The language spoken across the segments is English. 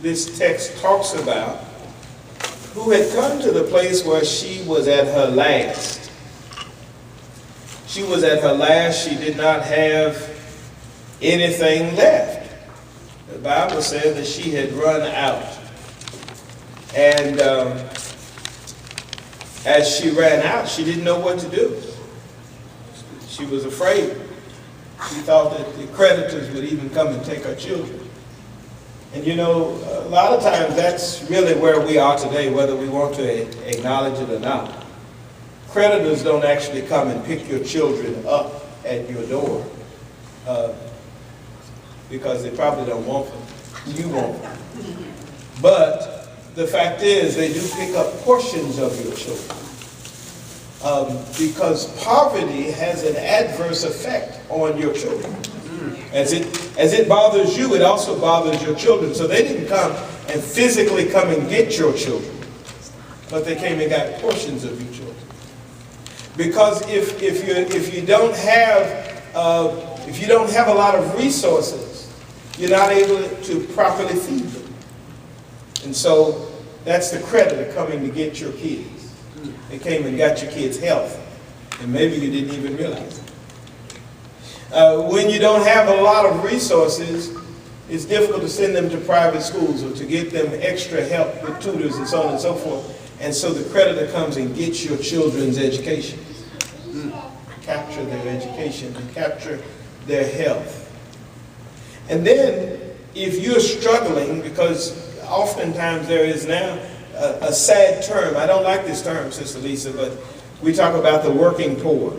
this text talks about, who had come to the place where she was at her last. She was at her last. She did not have anything left. The Bible said that she had run out. And as she ran out, she didn't know what to do. She was afraid. She thought that the creditors would even come and take her children. And you know, a lot of times that's really where we are today, whether we want to acknowledge it or not. Creditors don't actually come and pick your children up at your door because they probably don't want them. You want them. But the fact is, they do pick up portions of your children. Because poverty has an adverse effect on your children. As it bothers you, it also bothers your children. So they didn't come and physically come and get your children, but they came and got portions of your children. Because if you don't have a lot of resources, you're not able to properly feed them. And so that's the creditor coming to get your kids. They came and got your kids' health, and maybe you didn't even realize it. When you don't have a lot of resources, it's difficult to send them to private schools or to get them extra help with tutors and so on and so forth. And so the creditor comes and gets your children's education, capture their education, and capture their health. And then if you're struggling, because oftentimes there is now a sad term. I don't like this term, Sister Lisa, but we talk about the working poor.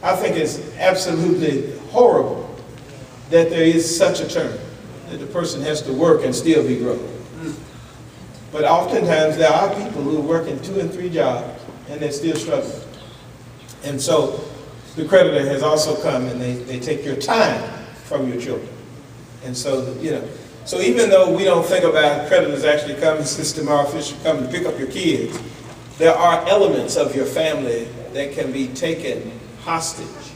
I think it's absolutely horrible that there is such a term, that the person has to work and still be broke. But oftentimes there are people who are working 2 and 3 jobs and they're still struggling. And so the creditor has also come and they take your time from your children. And so, you know, so even though we don't think about creditors actually coming, Sister Mara Fisher, come to pick up your kids, there are elements of your family that can be taken hostage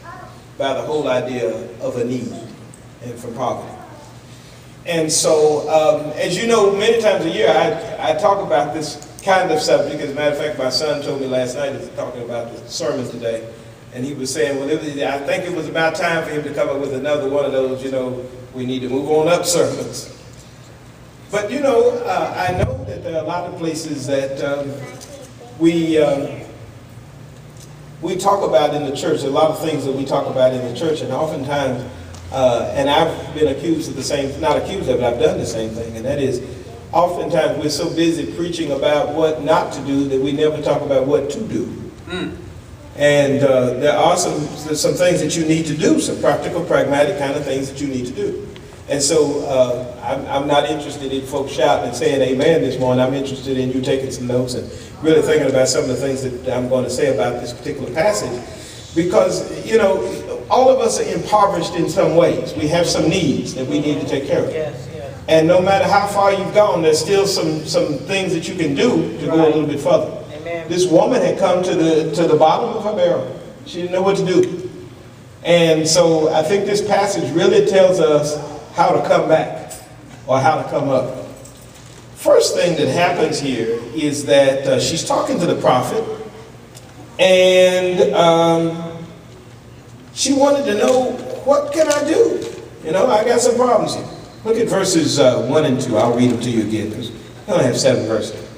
by the whole idea of a need and from poverty. And so, as you know, many times a year I talk about this kind of subject. As a matter of fact, my son told me last night, he was talking about the sermon today, and he was saying, well, I think it was about time for him to come up with another one of those, you know, we need to move on up sermons. But you know, I know that there are a lot of places that we talk about in the church, a lot of things that we talk about in the church, and oftentimes, and I've been accused of the same, not accused of it, I've done the same thing, and that is, oftentimes we're so busy preaching about what not to do that we never talk about what to do. And there are some things that you need to do, some practical, pragmatic kind of things that you need to do. And so I'm not interested in folks shouting and saying amen this morning. I'm interested in you taking some notes and really thinking about some of the things that I'm going to say about this particular passage. Because, you know, all of us are impoverished in some ways. We have some needs that we need to take care of. Yes, yes. And no matter how far you've gone, there's still some things that you can do to go a little bit further. Amen. This woman had come to the bottom of her barrel. She didn't know what to do. And so I think this passage really tells us how to come back or how to come up. First thing that happens here is that she's talking to the prophet, and she wanted to know, what can I do? You know, I got some problems here. Look at verses 1 and 2. I'll read them to you again, because I only have 7 verses.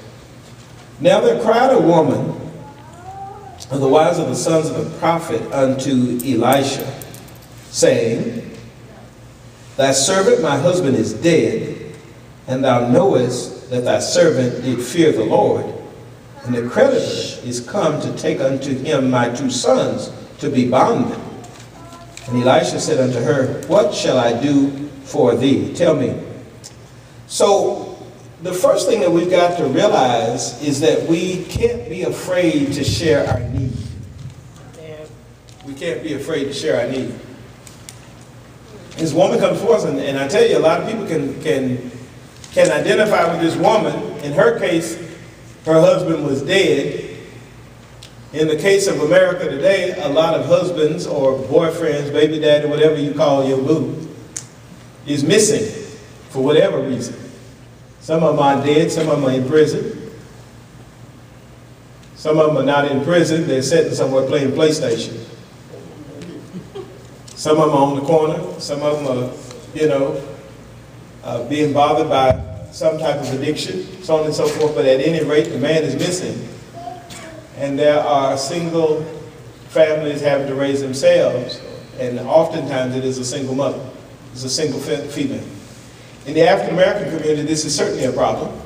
Now there cried a woman of the wives of the sons of the prophet unto Elisha, saying, Thy servant my husband is dead, and thou knowest that thy servant did fear the Lord, and the creditor is come to take unto him my 2 sons to be bondmen. And Elisha said unto her, What shall I do for thee? Tell me. So the first thing that we've got to realize is that we can't be afraid to share our need. We can't be afraid to share our need. This woman comes forth, and I tell you, a lot of people can identify with this woman. In her case, her husband was dead. In the case of America today, a lot of husbands or boyfriends, baby daddy, whatever you call your boo, is missing for whatever reason. Some of them are dead, some of them are in prison. Some of them are not in prison, they're sitting somewhere playing PlayStation. Some of them are on the corner, some of them are, being bothered by some type of addiction, so on and so forth, but at any rate, the man is missing. And there are single families having to raise themselves, and oftentimes it is a single mother, it's a single female. In the African American community, this is certainly a problem.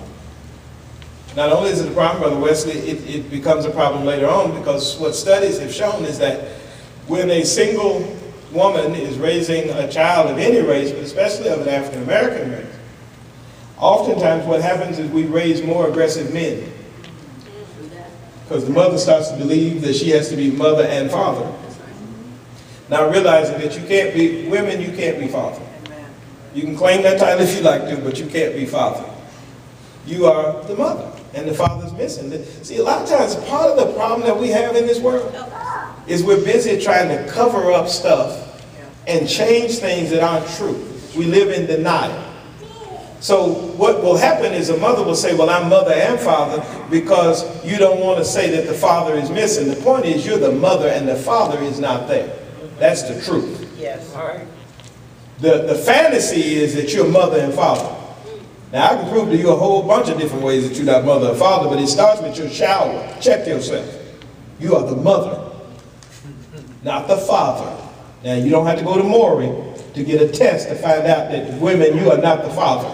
Not only is it a problem, Brother Wesley, it becomes a problem later on, because what studies have shown is that when a single woman is raising a child of any race, but especially of an African American race, oftentimes what happens is we raise more aggressive men. Because the mother starts to believe that she has to be mother and father. Now realizing that you can't be, women, you can't be father. You can claim that title if you like to, but you can't be father. You are the mother, and the father's missing. See, a lot of times, part of the problem that we have in this world is we're busy trying to cover up stuff and change things that aren't true. We live in denial. So what will happen is a mother will say, well, I'm mother and father, because you don't want to say that the father is missing. The point is you're the mother and the father is not there. That's the truth. Yes. All right. The fantasy is that you're mother and father. Now, I can prove to you a whole bunch of different ways that you're not mother or father, but it starts with your shower. Check yourself. You are the mother, not the father. Now, you don't have to go to Maury to get a test to find out that women, you are not the father.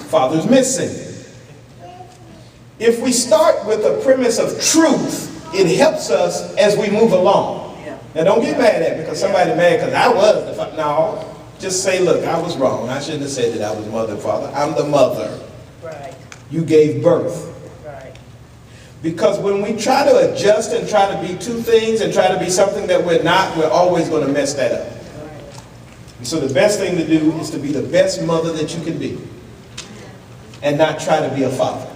Father's missing. If we start with the premise of truth, it helps us as we move along. Now, don't get mad at me because somebody mad because I was the father. No. Just say, look, I was wrong. I shouldn't have said that I was mother and father. I'm the mother. Right. You gave birth. Right. Because when we try to adjust and try to be two things and try to be something that we're not, we're always going to mess that up. Right. And so the best thing to do is to be the best mother that you can be and not try to be a father.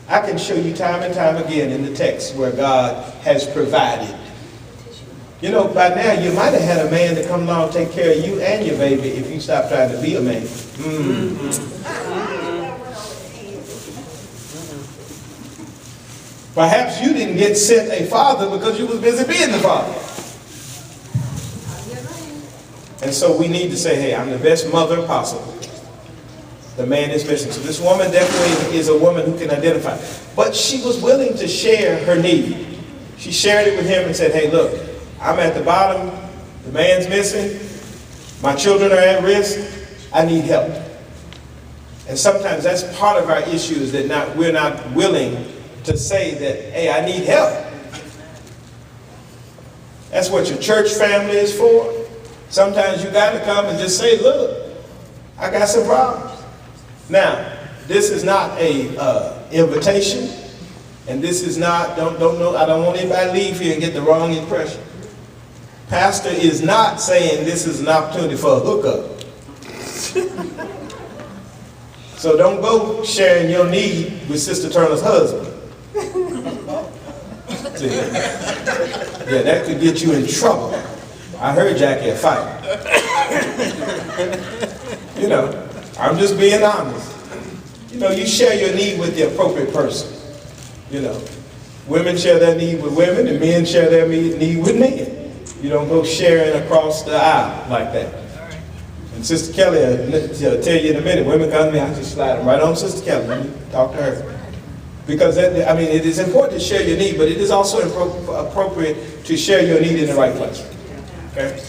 I can show you time and time again in the text where God has provided. You know, by now you might have had a man to come along and take care of you and your baby if you stop trying to be a man. Perhaps you didn't get sent a father because you was busy being the father. And so we need to say, hey, I'm the best mother possible. The man is missing. So this woman definitely is a woman who can identify. But she was willing to share her need. She shared it with him and said, hey, look, I'm at the bottom, the man's missing, my children are at risk, I need help. And sometimes that's part of our issue is that we're not willing to say that, hey, I need help. That's what your church family is for. Sometimes you got to come and just say, look, I got some problems. Now, this is not a invitation, and this is not, don't know, I don't want anybody to leave here and get the wrong impression. Pastor is not saying this is an opportunity for a hookup. So don't go sharing your need with Sister Turner's husband. Yeah, that could get you in trouble. I heard Jackie a fight. You know, I'm just being honest. You know, you share your need with the appropriate person. You know, women share their need with women and men share their need with men. You don't go sharing across the aisle like that. And Sister Kelly will tell you in a minute, women come to me, I just slide them right on Sister Kelly. Let me talk to her. Because, I mean, it is important to share your need, but it is also appropriate to share your need in the right place. Okay?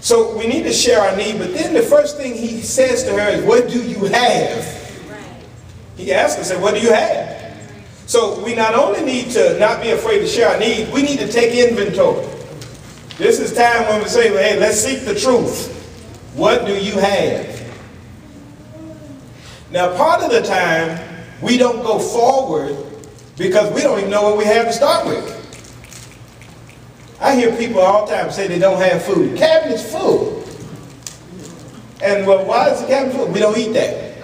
So we need to share our need, but then the first thing he says to her is, what do you have? He asks her, what do you have? So we not only need to not be afraid to share our need, we need to take inventory. This is time when we say, well, hey, let's seek the truth. What do you have? Now, part of the time, we don't go forward because we don't even know what we have to start with. I hear people all the time say they don't have food. The cabinet's full. And well, why is the cabinet full? We don't eat that.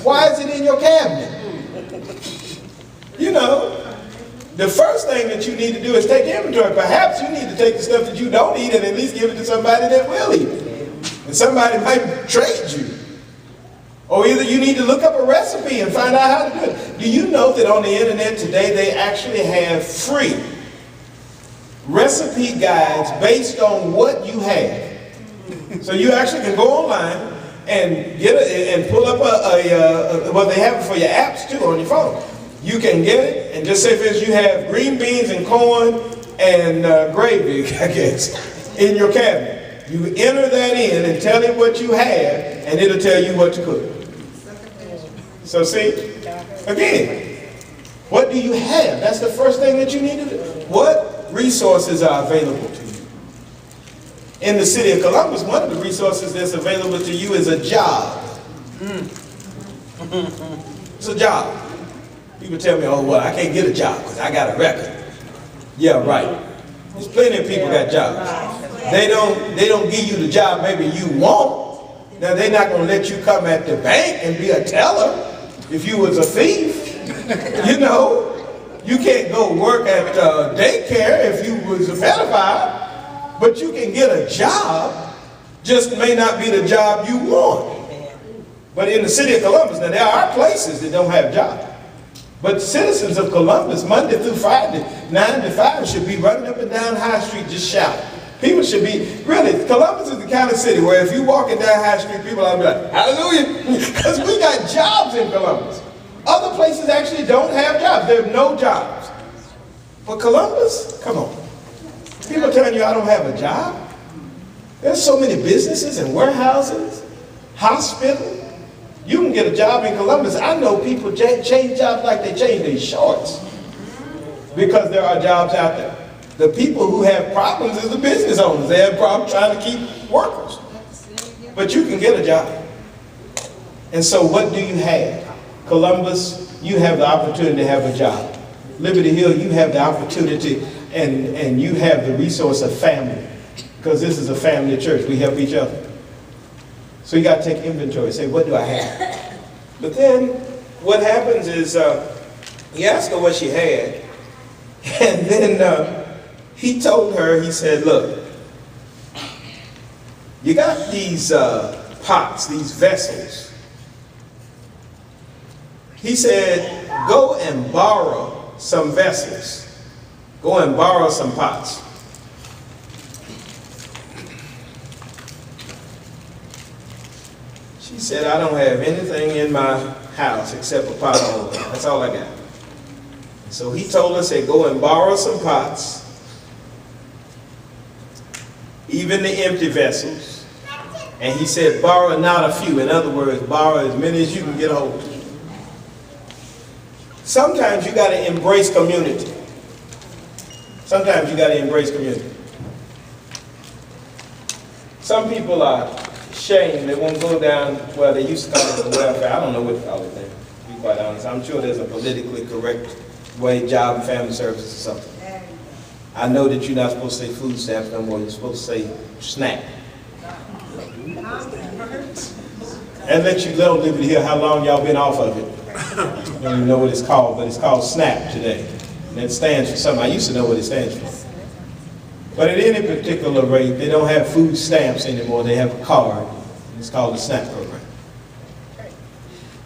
Why is it in your cabinet? You know, the first thing that you need to do is take inventory. Perhaps you need to take the stuff that you don't eat and at least give it to somebody that will eat it. And somebody might trade you. Or either you need to look up a recipe and find out how to do it. Do you know that on the internet today they actually have free recipe guides based on what you have? So you actually can go online and get it and pull up well, they have it for your apps too on your phone. You can get it and just say, for instance, you have green beans and corn and gravy, I guess, in your cabinet. You enter that in and tell it what you have, and it'll tell you what to cook. So see, again, what do you have? That's the first thing that you need to do. What resources are available to you? In the city of Columbus, one of the resources that's available to you is a job. It's a job. People tell me, oh, well, I can't get a job because I got a record. Yeah, right. There's plenty of people got jobs. They don't give you the job maybe you want. Now, they're not going to let you come at the bank and be a teller if you was a thief. You know, you can't go work at daycare if you was a pedophile, but you can get a job, just may not be the job you want. But in the city of Columbus, now there are places that don't have jobs. But citizens of Columbus, Monday through Friday, 9 to 5, should be running up and down High Street just shouting. People should be, really, Columbus is the kind of city where if you walking down High Street, people are like, hallelujah, because we got jobs in Columbus. Other places actually don't have jobs. There are no jobs. But Columbus, come on. People telling you I don't have a job. There's so many businesses and warehouses, hospitals. You can get a job in Columbus. I know people change jobs like they change their shorts because there are jobs out there. The people who have problems is the business owners. They have problems trying to keep workers. But you can get a job. And so what do you have? Columbus, you have the opportunity to have a job. Liberty Hill, you have the opportunity and you have the resource of family. Because this is a family church. We help each other. So you got to take inventory, say, what do I have? But then what happens is he asked her what she had, and then he told her, he said, look, you got these pots, these vessels. He said, go and borrow some vessels. Go and borrow some pots. She said, I don't have anything in my house except a pot of oil. That's all I got. So he told her, said, go and borrow some pots, even the empty vessels. And he said, borrow not a few. In other words, borrow as many as you can get a hold of. Sometimes you got to embrace community. Sometimes you got to embrace community. Some people are ashamed. They won't go down, well, they used to call it the welfare. I don't know what to call it then, to be quite honest. I'm sure there's a politically correct way, job and family services or something. I know that you're not supposed to say food stamps no more. You're supposed to say SNAP. And let you know, Liberty Hill, how long y'all been off of it. I don't even know what it's called, but it's called SNAP today. And it stands for something. I used to know what it stands for. But at any particular rate, they don't have food stamps anymore. They have a card. It's called the SNAP program.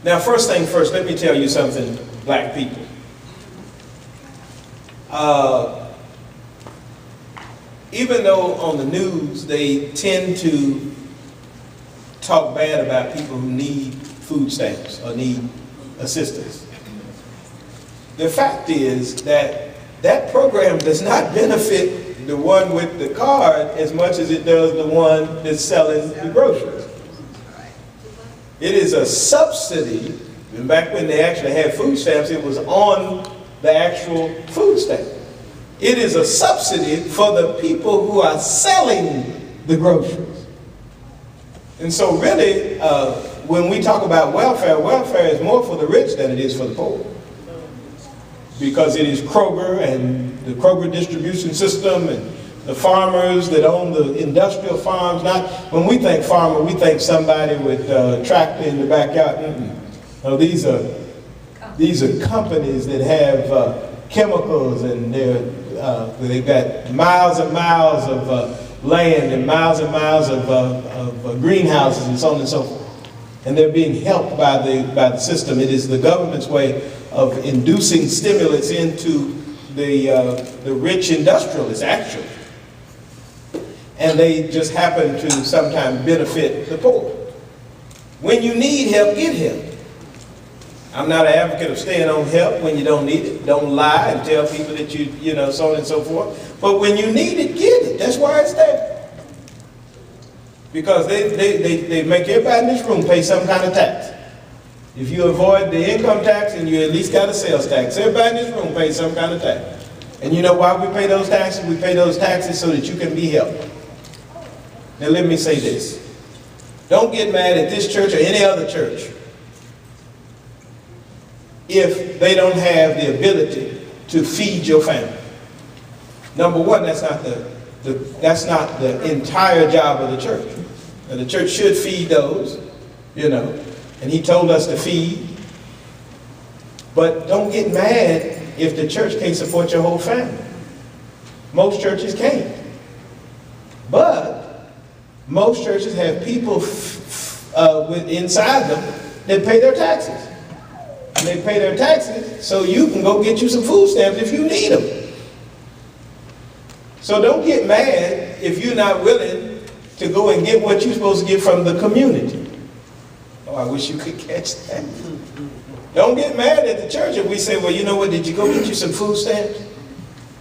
Now, first thing first, let me tell you something, black people. Even though on the news they tend to talk bad about people who need food stamps or need assistance, the fact is that that program does not benefit the one with the card as much as it does the one that's selling the groceries. It is a subsidy, and back when they actually had food stamps, it was on the actual food stamp. It is a subsidy for the people who are selling the groceries. And so really, when we talk about welfare, welfare is more for the rich than it is for the poor. Because it is Kroger and the Kroger distribution system and the farmers that own the industrial farms. Not when we think farmer, we think somebody with a tractor in the backyard. No, these are companies that have chemicals, and they've got miles and miles of land and miles of greenhouses and so on and so forth. and they're being helped by the system. It is the government's way of inducing stimulus into the rich industrialists, actually. And they just happen to sometimes benefit the poor. When you need help, get help. I'm not an advocate of staying on help when you don't need it. Don't lie and tell people that you know, so on and so forth. But when you need it, get it. That's why it's there. Because they make everybody in this room pay some kind of tax. If you avoid the income tax, and you at least got a sales tax, everybody in this room pays some kind of tax. And you know why we pay those taxes? We pay those taxes so that you can be helped. Now let me say this. Don't get mad at this church or any other church if they don't have the ability to feed your family. Number one, that's not the entire job of the church. Now, the church should feed those, you know, and he told us to feed. But don't get mad if the church can't support your whole family. Most churches can't. But most churches have people inside them that pay their taxes. And they pay their taxes so you can go get you some food stamps if you need them. So don't get mad if you're not willing to go and get what you're supposed to get from the community. Oh, I wish you could catch that. Don't get mad at the church if we say, well, you know what, did you go get you some food stamps?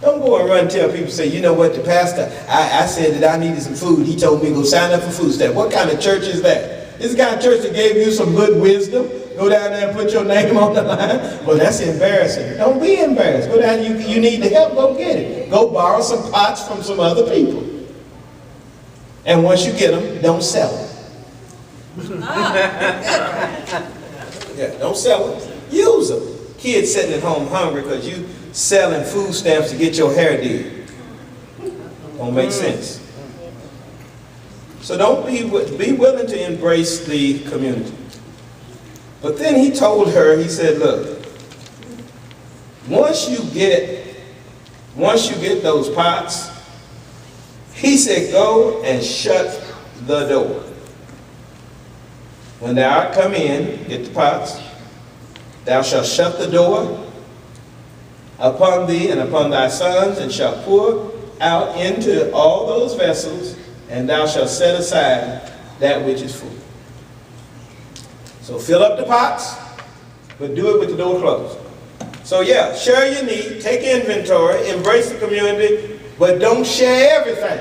Don't go and run and tell people, say, you know what, the pastor, I said that I needed some food. He told me to go sign up for food stamps. What kind of church is that? This is the kind of church that gave you some good wisdom. Go down there and put your name on the line. Well, that's embarrassing. Don't be embarrassed. Go down, you need the help, go get it. Go borrow some pots from some other people. And once you get them, don't sell them. Yeah, don't sell them. Use them. Kids sitting at home hungry because you selling food stamps to get your hair did. Don't make sense. So don't be willing to embrace the community. But then he told her, he said, look, once you get those pots, he said, go and shut the door. When thou art come in, get the pots, thou shalt shut the door upon thee and upon thy sons, and shalt pour out into all those vessels, and thou shalt set aside that which is full. So fill up the pots, but do it with the door closed. So yeah, share your need, take inventory, embrace the community, but don't share everything.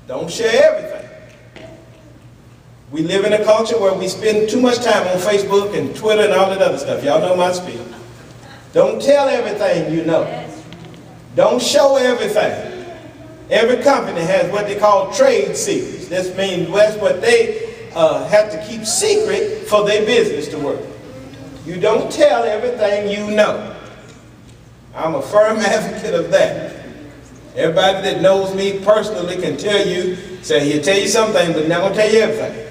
Don't share everything. We live in a culture where we spend too much time on Facebook and Twitter and all that other stuff. Y'all know my spiel. Don't tell everything you know. Don't show everything. Every company has what they call trade secrets. This means that's what they have to keep secret for their business to work. You don't tell everything you know. I'm a firm advocate of that. Everybody that knows me personally can tell you, say he'll tell you something, but he's not going to tell you everything.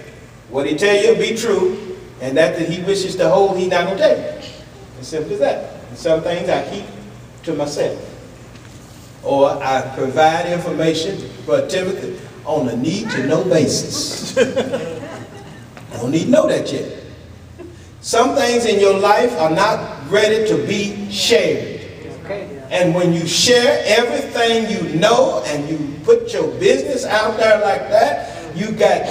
What he tell you will be true, and that he wishes to hold, he's not going to tell you. As simple as that. And some things I keep to myself. Or I provide information for Timothy on a need-to-know basis. I don't need to know that yet. Some things in your life are not ready to be shared. And when you share everything you know and you put your business out there like that, you got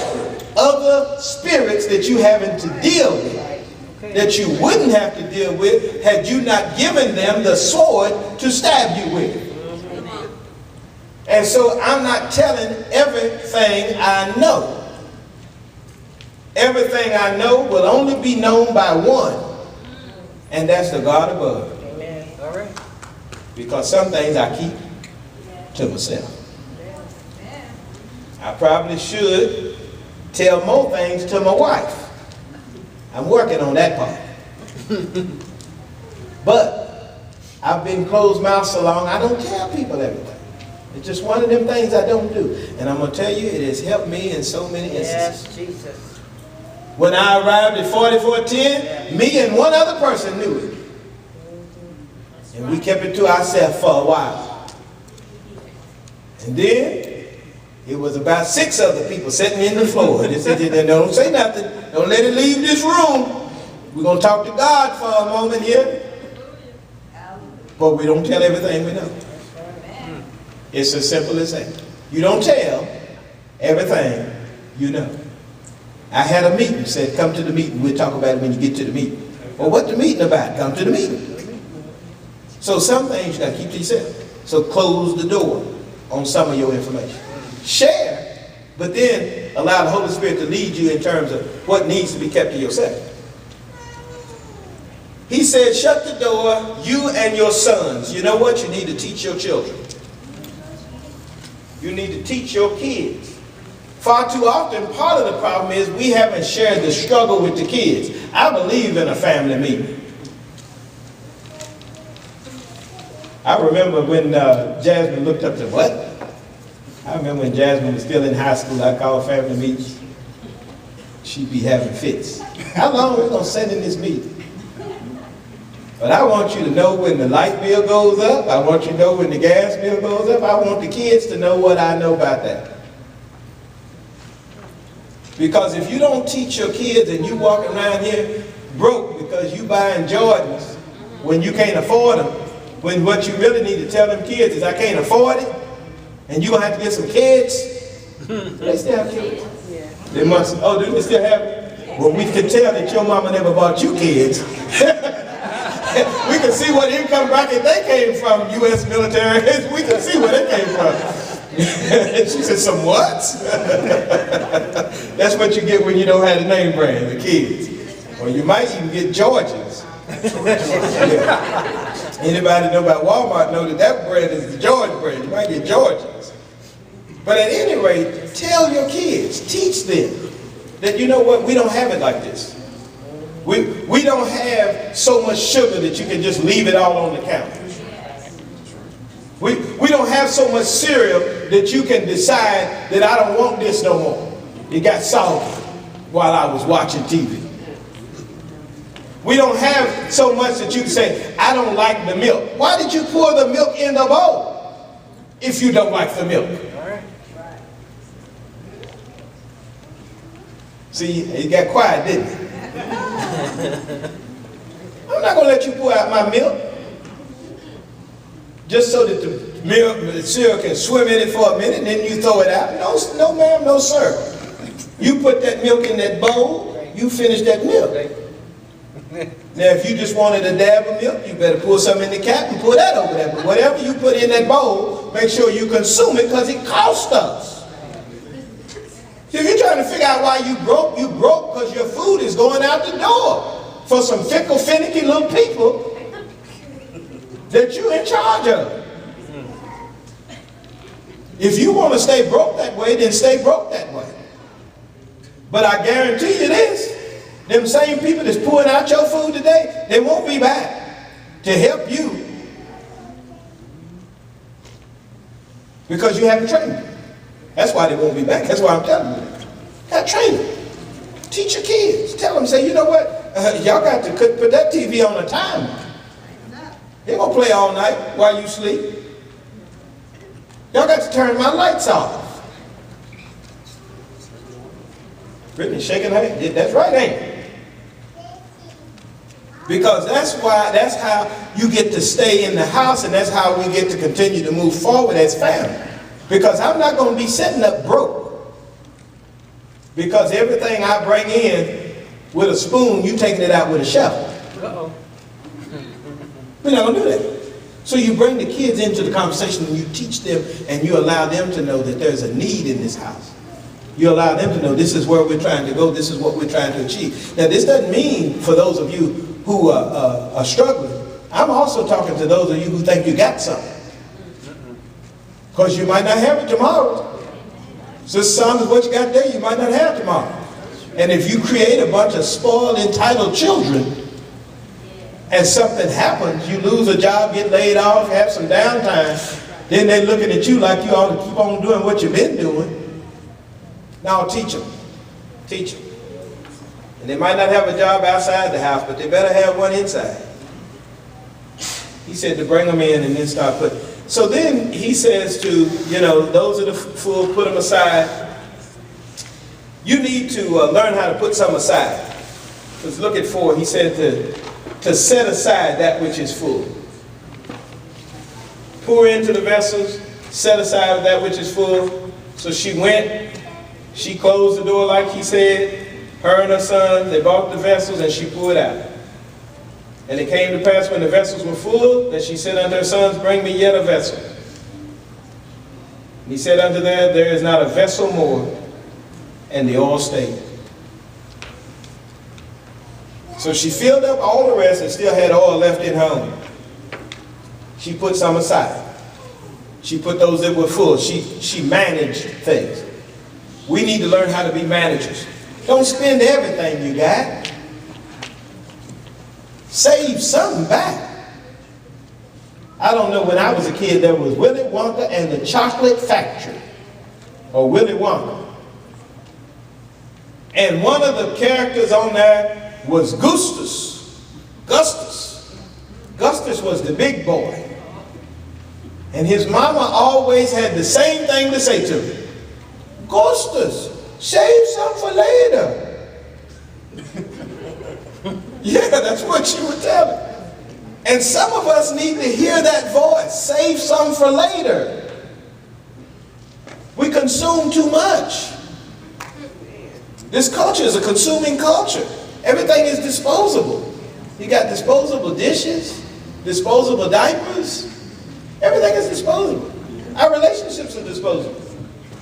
other spirits that you having to deal with that you wouldn't have to deal with had you not given them the sword to stab you with. And so I'm not telling everything I know. Everything I know will only be known by one, and that's the God above. Amen. All right. Because some things I keep to myself. I probably should tell more things to my wife. I'm working on that part. But I've been closed-mouthed so long, I don't tell people everything. It's just one of them things I don't do. And I'm going to tell you, it has helped me in so many instances. Yes, Jesus. When I arrived at 4410, me and one other person knew it. And we kept it to ourselves for a while. And then It was about 6 other people sitting in the floor. They said, don't say nothing. Don't let it leave this room. We're going to talk to God for a moment here. But we don't tell everything we know. It's as simple as that. You don't tell everything you know. I had a meeting, said come to the meeting. We'll talk about it when you get to the meeting. Well, what the meeting about? Come to the meeting. So some things you got to keep to yourself. So close the door on some of your information. Share, but then allow the Holy Spirit to lead you in terms of what needs to be kept to yourself. He said, shut the door, you and your sons. You know what? You need to teach your children. You need to teach your kids. Far too often, part of the problem is we haven't shared the struggle with the kids. I believe in a family meeting. I remember when Jasmine looked up to what? I remember when Jasmine was still in high school, I called family meetings. She'd be having fits. How long are we going to sit in this meeting? But I want you to know when the light bill goes up. I want you to know when the gas bill goes up. I want the kids to know what I know about that. Because if you don't teach your kids and you walk around here broke because you buying Jordans when you can't afford them, when what you really need to tell them kids is I can't afford it, and you're going to have to get some kids. Do they still have kids? Yeah. They must. Oh, do they still have it? Well, we can tell that your mama never bought you kids. We can see what income bracket they came from, U.S. military. We can see where they came from. She said, some what? That's what you get when you don't have the name brand, the kids. Or you might even get Georgians. Yeah. Anybody know about Walmart know that that brand is the George brand. You might get Georgians. But at any rate, tell your kids, teach them that, you know what, we don't have it like this. We don't have so much sugar that you can just leave it all on the counter. We don't have so much cereal that you can decide that I don't want this no more. It got salty while I was watching TV. We don't have so much that you can say, I don't like the milk. Why did you pour the milk in the bowl if you don't like the milk? See, it got quiet, didn't it? I'm not going to let you pour out my milk just so that the cereal can swim in it for a minute and then you throw it out. No ma'am, no sir. You put that milk in that bowl, you finish that milk. Now if you just wanted a dab of milk, you better pour some in the cap and pour that over there. But whatever you put in that bowl, make sure you consume it because it costs us. If you're trying to figure out why you broke because your food is going out the door for some fickle, finicky little people that you're in charge of. If you want to stay broke that way, then stay broke that way. But I guarantee you this, them same people that's pouring out your food today, they won't be back to help you because you haven't trained them. That's why they won't be back. That's why I'm telling you. Got to train them. Teach your kids. Tell them, say, you know what? Y'all got to put that TV on a timer. They won't play all night while you sleep. Y'all got to turn my lights off. Brittany shaking her head. That's right, ain't it? Because that's how you get to stay in the house, and that's how we get to continue to move forward as family. Because I'm not going to be sitting up broke. Because everything I bring in with a spoon, you taking it out with a shovel. Uh-oh. We're not going to do that. So you bring the kids into the conversation and you teach them and you allow them to know that there's a need in this house. You allow them to know this is where we're trying to go, this is what we're trying to achieve. Now this doesn't mean for those of you who are struggling, I'm also talking to those of you who think you got something. Because you might not have it tomorrow. So some of what you got there, you might not have tomorrow. And if you create a bunch of spoiled, entitled children, and something happens, you lose a job, get laid off, have some downtime, then they're looking at you like you ought to keep on doing what you've been doing. Now teach them. Teach them. And they might not have a job outside the house, but they better have one inside. He said to bring them in and then start putting. So then he says to, those that are full, put them aside. You need to learn how to put some aside. Because look at 4, he said to set aside that which is full. Pour into the vessels, set aside that which is full. So she went, she closed the door like he said, her and her son, they bought the vessels and she poured out. And it came to pass when the vessels were full, that she said unto her sons, bring me yet a vessel. And he said unto them, there is not a vessel more, and they all stayed. So she filled up all the rest and still had oil left in her own. She put some aside. She put those that were full. She managed things. We need to learn how to be managers. Don't spend everything you got. Save something back. I don't know, when I was a kid, there was Willy Wonka and the Chocolate Factory, or Willy Wonka. And one of the characters on there was Gustus. Gustus was the big boy. And his mama always had the same thing to say to him. Gustus, save some for later. Yeah, that's what she would tell him. And some of us need to hear that voice. Save some for later. We consume too much. This culture is a consuming culture. Everything is disposable. You got disposable dishes, disposable diapers. Everything is disposable. Our relationships are disposable.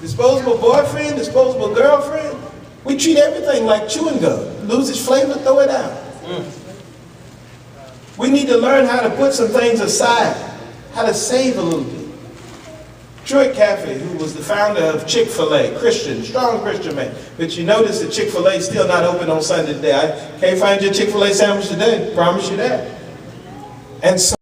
Disposable boyfriend, disposable girlfriend. We treat everything like chewing gum. Lose its flavor, throw it out. We need to learn how to put some things aside, how to save a little bit. Troy Caffey, who was the founder of Chick-fil-A, Christian, strong Christian man. But you notice that Chick-fil-A is still not open on Sunday today. I can't find your Chick-fil-A sandwich today, promise you that. And so